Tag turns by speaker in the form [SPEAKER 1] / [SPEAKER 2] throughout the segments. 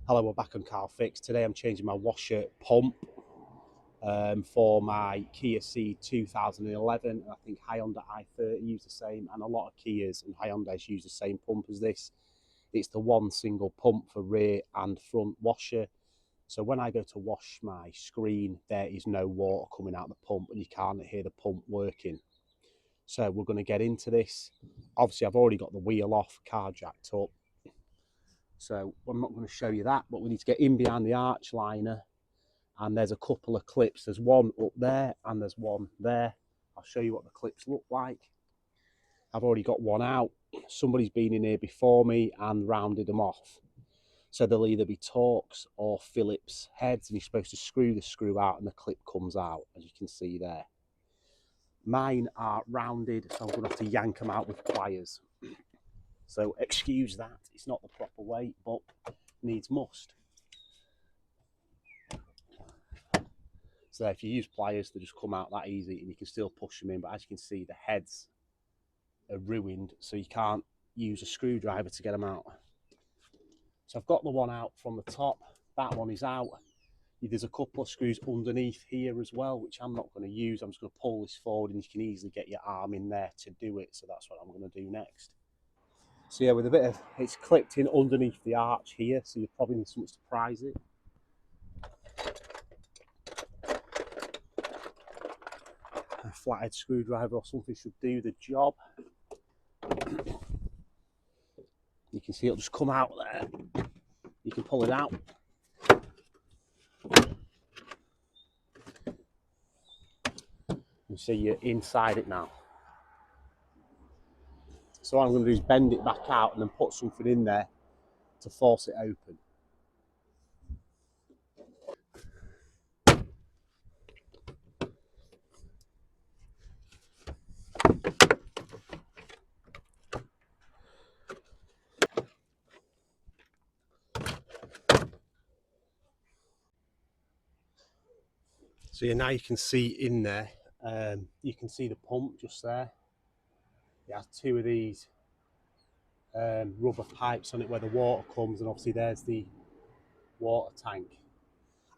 [SPEAKER 1] Hello, we're back on Car Fix. Today I'm changing my washer pump for my Kia Ceed 2011. I think Hyundai i30 use the same, and a lot of Kias and Hyundais use the same pump as this. It's the one single pump for rear and front washer. So when I go to wash my screen, there is no water coming out the pump and you can't hear the pump working. So we're going to get into this. Obviously, I've already got the wheel off, car jacked up. So I'm not going to show you that, but we need to get in behind the arch liner, and there's a couple of clips. There's one up there and there's one there. I'll show you what the clips look like. I've already got one out. Somebody's been in here before me and rounded them off. So they'll either be Torx or Phillips heads, and you're supposed to screw the screw out and the clip comes out, as you can see there. Mine are rounded, so I'm going to have to yank them out with pliers. So excuse that, it's not the proper way, but needs must. So if you use pliers, they just come out that easy and you can still push them in, but as you can see, the heads are ruined, so you can't use a screwdriver to get them out. So I've got the one out from the top, that one is out. There's a couple of screws underneath here as well, which I'm not going to use. I'm just going to pull this forward and you can easily get your arm in there to do it, so that's what I'm going to do next. So yeah, with a bit of, it's clipped in underneath the arch here, so you probably need something to prise it. A flathead screwdriver or something should do the job. You can see it'll just come out there. You can pull it out. You see you're inside it now. So what I'm going to do is bend it back out and then put something in there to force it open. So yeah, now you can see in there, you can see the pump just there. It has two of these rubber pipes on it where the water comes, and obviously there's the water tank.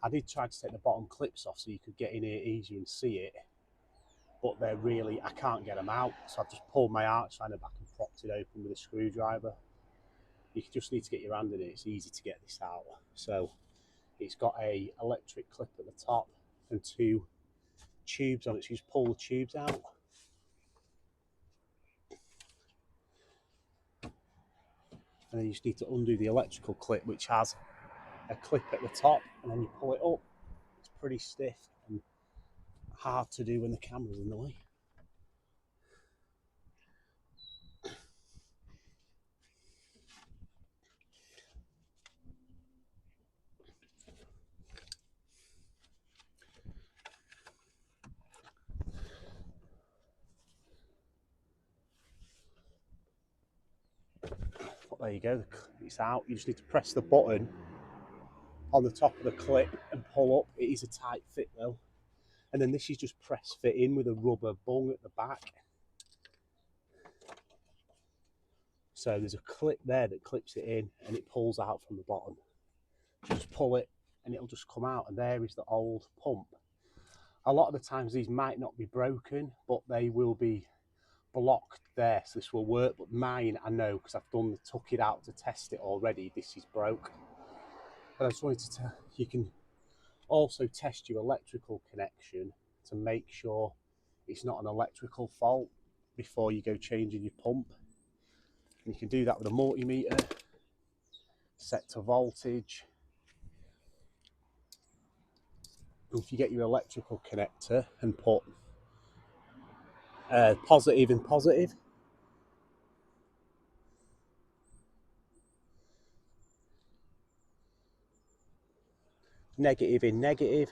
[SPEAKER 1] I did try to take the bottom clips off so you could get in here easier and see it, but they're really, I can't get them out, so I've just pulled my arch liner back and propped it open with a screwdriver. You just need to get your hand in it, it's easy to get this out. So it's got a electric clip at the top and two tubes on it, so you just pull the tubes out. And then you just need to undo the electrical clip, which has a clip at the top, and then you pull it up. It's pretty stiff and hard to do when the camera's in the way. But there you go, it's out. You just need to press the button on the top of the clip and pull up. It is a tight fit though. And then this is just press fit in with a rubber bung at the back. So there's a clip there that clips it in and it pulls out from the bottom. Just pull it and it'll just come out, and there is the old pump. A lot of the times these might not be broken, but they will be blocked there, so this will work. But mine, I know because I've took it out to test it already, this is broke. But I just wanted to tell you, can also test your electrical connection to make sure it's not an electrical fault before you go changing your pump. And you can do that with a multimeter set to voltage. If you get your electrical connector and put positive in positive, negative in negative,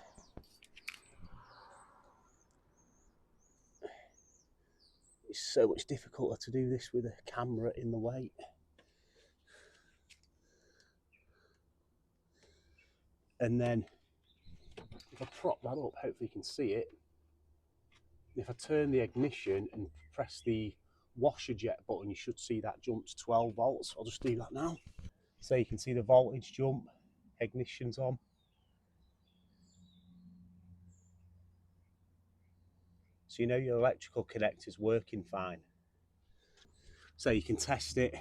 [SPEAKER 1] it's so much difficult to do this with a camera in the way. And then if I prop that up, hopefully you can see it. If I turn the ignition and press the washer jet button, you should see that jump to 12 volts. I'll just do that now. So you can see the voltage jump. ignition's on. So you know your electrical connector's working fine. So you can test it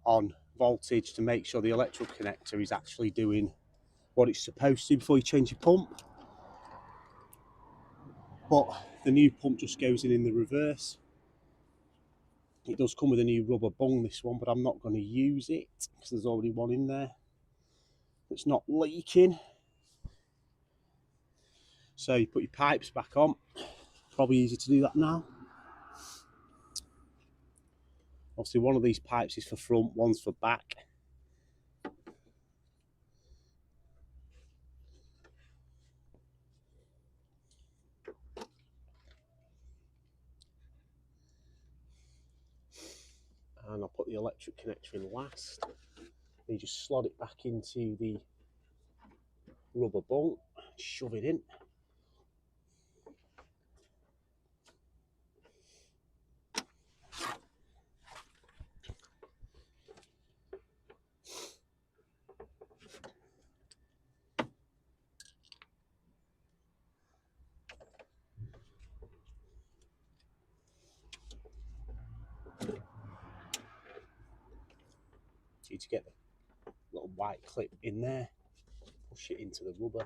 [SPEAKER 1] on voltage to make sure the electrical connector is actually doing what it's supposed to before you change your pump. But the new pump just goes in the reverse. It does come with a new rubber bung, this one, but I'm not going to use it because there's already one in there that's not leaking. So you put your pipes back on. Probably easy to do that now. Obviously one of these pipes is for front, one's for back. And I'll put the electric connector in last. You just slot it back into the rubber bung, shove it in. So you to get the little white clip in there, push it into the rubber.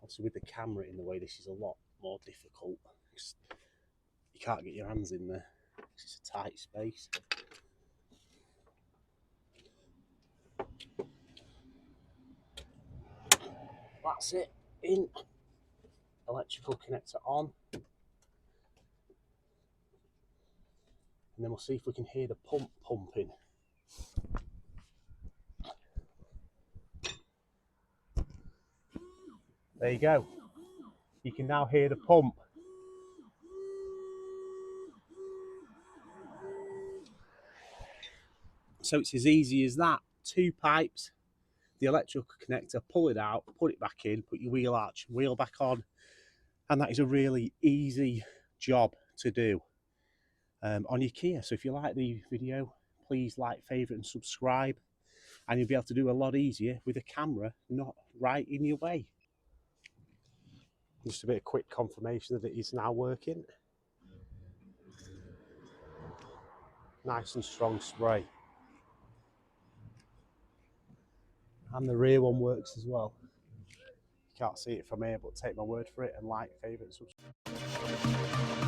[SPEAKER 1] Obviously with the camera in the way, this is a lot more difficult. You can't get your hands in there. It's a tight space. That's it, in. Electrical connector on. And then we'll see if we can hear the pump pumping. There you go. You can now hear the pump. So it's as easy as that. 2 pipes, the electrical connector, pull it out, put it back in, put your wheel arch, wheel back on. And that is a really easy job to do on your Kia. So if you like the video, please like, favourite and subscribe. And you'll be able to do a lot easier with a camera not right in your way. Just a bit of quick confirmation that it is now working. Nice and strong spray. And the rear one works as well. You can't see it from here, but take my word for it and like, favourite and subscribe.